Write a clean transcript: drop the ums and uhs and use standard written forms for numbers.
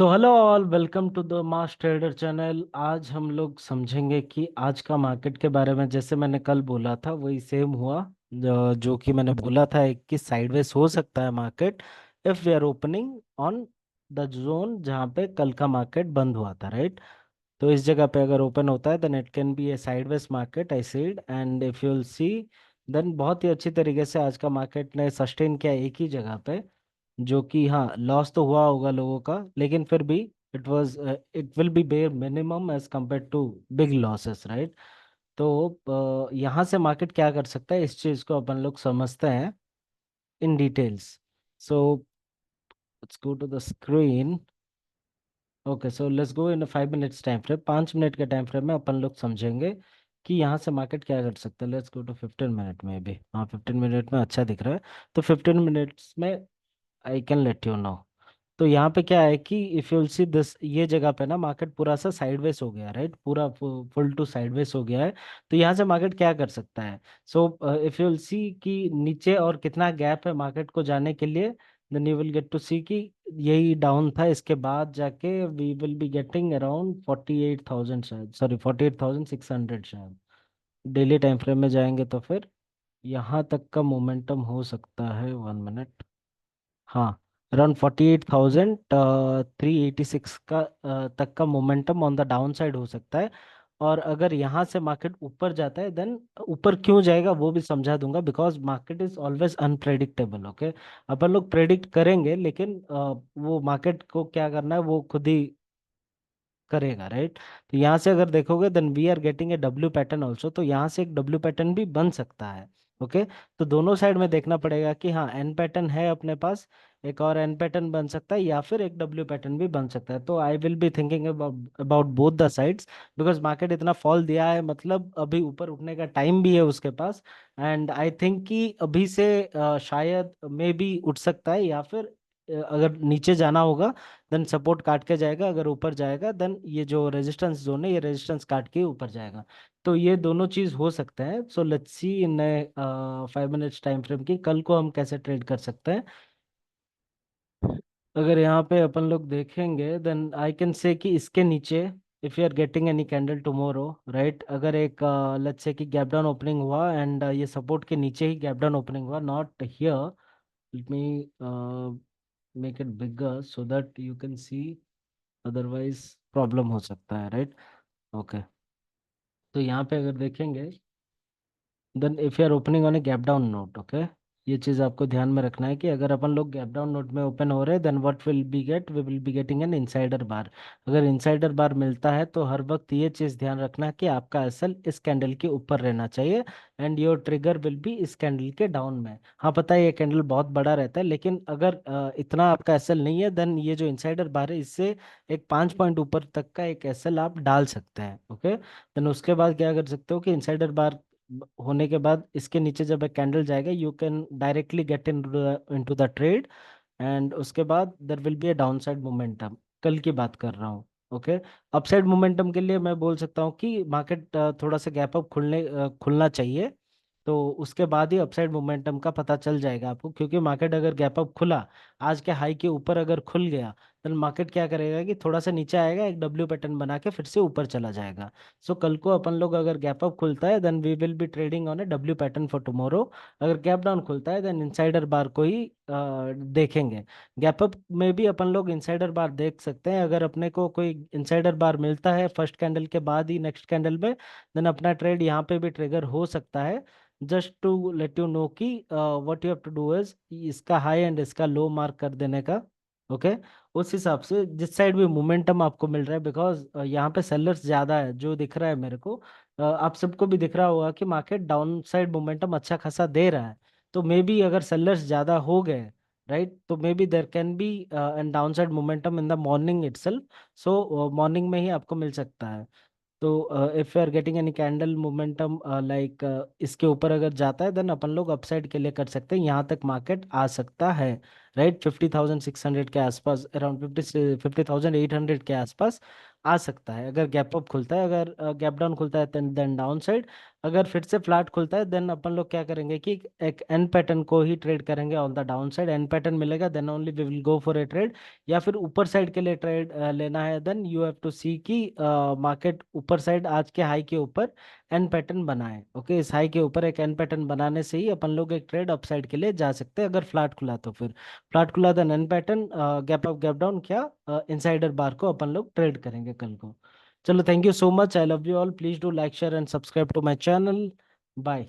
तो hello all, welcome to the Mass Trader channel. आज हम लोग समझेंगे कि आज का मार्केट के बारे में। जैसे मैंने कल बोला था वही सेम हुआ। जो कि मैंने बोला था कि साइडवेज हो सकता है market if we are opening on the zone जहाँ पे कल का मार्केट बंद हुआ था, राइट। तो इस जगह पे अगर ओपन होता है then it can be a sideways market, I said. And if you will see then बहुत ही अच्छी तरीके से आज का मार्केट ने सस्टेन किया एक ही जगह पे। जो कि हाँ, लॉस तो हुआ होगा लोगों का, लेकिन फिर भी it will be bare minimum as compare to big losses, right. तो यहाँ से मार्केट क्या कर सकता है, इस चीज को अपन लोग समझते हैं in details. So let's go to the screen. Okay, so let's go in 5 minutes time frame. 5 minute के टाइम फ्रेम में अपन लोग समझेंगे कि यहाँ से मार्केट क्या कर सकता है। लेट्स गो टू 15 मिनट में भी। हाँ, 15 मिनट में अच्छा दिख रहा है। तो 15 मिनट्स में I can let you no. तो यहाँ पे क्या है कि इफ यू सी दिस, ये जगह पे ना मार्केट पूरा सा साइडवेज हो गया, राइट। पूरा फुल टू साइडवेज हो गया है। तो यहाँ से मार्केट क्या कर सकता है। सो इफ यू सी कि नीचे और कितना गैप है मार्केट को जाने के लिए, then you will get to see कि यही डाउन था। इसके बाद जाके we will be getting around 48,000 शायद, सॉरी 48,600 शायद। डेली टाइम फ्रेम में जाएंगे तो फिर यहाँ तक का मोमेंटम हो सकता है। 1 मिनट। हाँ, अराउंड 48,386 का तक का momentum on the down side हो सकता है। और अगर यहाँ से मार्केट ऊपर जाता है देन ऊपर क्यों जाएगा वो भी समझा दूंगा, because market is always unpredictable. Okay, अपन लोग प्रेडिक्ट करेंगे लेकिन वो मार्केट को क्या करना है वो खुद ही करेगा, राइट। तो यहाँ से अगर देखोगे then we are getting a W pattern also. तो यहाँ से एक डब्ल्यू पैटर्न भी बन सकता है। ओके, तो दोनों साइड में देखना पड़ेगा कि हाँ, एन पैटर्न है अपने पास, एक और एन पैटर्न बन सकता है, या फिर एक डब्ल्यू पैटर्न भी बन सकता है। तो I will be thinking about both the sides, because market इतना फॉल दिया है, मतलब अभी ऊपर उठने का टाइम भी है उसके पास। एंड आई थिंक कि अभी से शायद मे बी उठ सकता है, या फिर अगर नीचे जाना होगा देन सपोर्ट काट के जाएगा, अगर ऊपर जाएगा देन ये जो रेजिस्टेंस जोन है ये रेजिस्टेंस काट के ऊपर जाएगा। तो ये दोनों चीज हो सकता है। So let's see in 5 minutes time frame की कल को हम कैसे ट्रेड कर सकते हैं। अगर यहाँ पे अपन लोग देखेंगे देन आई कैन से कि इसके नीचे if you are getting any candle tomorrow, right. अगर एक लेट्स से कि गैप डाउन ओपनिंग हुआ एंड ये सपोर्ट के नीचे ही गैप डाउन ओपनिंग हुआ, not here. Let me make it bigger so that you can see, otherwise problem हो सकता है, राइट। ओके, तो यहाँ पे अगर देखेंगे then if you are opening on a gap down note, okay, ये चीज आपको ध्यान में रखना है कि अगर अपन लोग गैप डाउन नोट में ओपन हो रहे हैं then what will be get, we will be getting an insider bar. अगर इनसाइडर बार मिलता है तो हर वक्त ये चीज ध्यान रखना कि आपका एसएल इस कैंडल के ऊपर रहना चाहिए and your trigger will be इस कैंडल के डाउन में। हाँ, पता है ये कैंडल बहुत बड़ा रहता है, लेकिन अगर इतना आपका एसएल नहीं है देन ये जो इनसाइडर बार है इससे एक 5 पॉइंट ऊपर तक का एक एसएल आप डाल सकते हैं। ओके, देन उसके बाद क्या कर सकते हो कि इनसाइडर बार होने के बाद इसके नीचे जब एक कैंडल जाएगा you can directly get into the trade. And उसके बाद there will be A down side momentum. कल की बात कर रहा हूँ। ओके, अपसाइड मोमेंटम के लिए मैं बोल सकता हूँ कि मार्केट थोड़ा सा गैप अप खुलना चाहिए। तो उसके बाद ही अपसाइड मोमेंटम का पता चल जाएगा आपको, क्योंकि मार्केट अगर गैप अप खुला, आज के हाई के ऊपर अगर खुल गया, तो मार्केट क्या करेगा कि थोड़ा सा नीचे आएगा, एक डब्ल्यू पैटर्न बना के फिर से ऊपर चला जाएगा। सो कल को अपन लोग अगर गैप अप खुलता है then we will be trading on a W pattern for tomorrow. अगर गैप डाउन खुलता है देन इनसाइडर बार को ही देखेंगे। गैप अप में भी अपन लोग इनसाइडर बार देख सकते हैं। अगर अपने को कोई इनसाइडर बार मिलता है फर्स्ट कैंडल के बाद ही नेक्स्ट कैंडल में, देन अपना ट्रेड यहाँ पे भी ट्रिगर हो सकता है। Just to let you know कि what you have to do is इसका हाई एंड इसका लो मार्क कर देने का। ओके, उस हिसाब से जिस साइड भी मोमेंटम आपको मिल रहा है, बिकॉज यहाँ पे सेलर्स ज्यादा है जो दिख रहा है मेरे को। आप सबको भी दिख रहा होगा कि मार्केट डाउन साइड मोमेंटम अच्छा खासा दे रहा है। तो मे बी अगर सेलर्स ज्यादा हो गए, राइट, तो maybe there can be an downside momentum in the morning itself. So morning में ही आपको मिल सकता है। तो if you are getting any candle momentum like इसके ऊपर अगर जाता है देन अपन लोग अपसाइड के लिए कर सकते हैं, यहाँ तक मार्केट आ सकता है। राइट। 50,600 के आसपास, अराउंड 50,800 के आसपास आ सकता है अगर गैप अप खुलता है। अगर गैप डाउन खुलता है देन डाउन साइड। अगर फिर से फ्लैट खुलता है देन अपन लोग क्या करेंगे कि एक एन पैटर्न को ही ट्रेड करेंगे on the down side. N pattern मिलेगा then only we will go for a trade. या फिर ऊपर साइड के लिए ट्रेड लेना है, then you have to see कि मार्केट ऊपर साइड आज के हाई के ऊपर एन पैटर्न बनाए। ओके, इस हाई के ऊपर एक एन पैटर्न बनाने से ही अपन लोग एक ट्रेड अपसाइड के लिए जा सकते हैं। अगर फ्लैट खुला तो फिर फ्लैट खुला then an pattern, gap up gap down क्या इनसाइडर बार को अपन लोग ट्रेड करेंगे कल को। चलो, thank you so much, I love you all, please do like share and subscribe to my channel. Bye.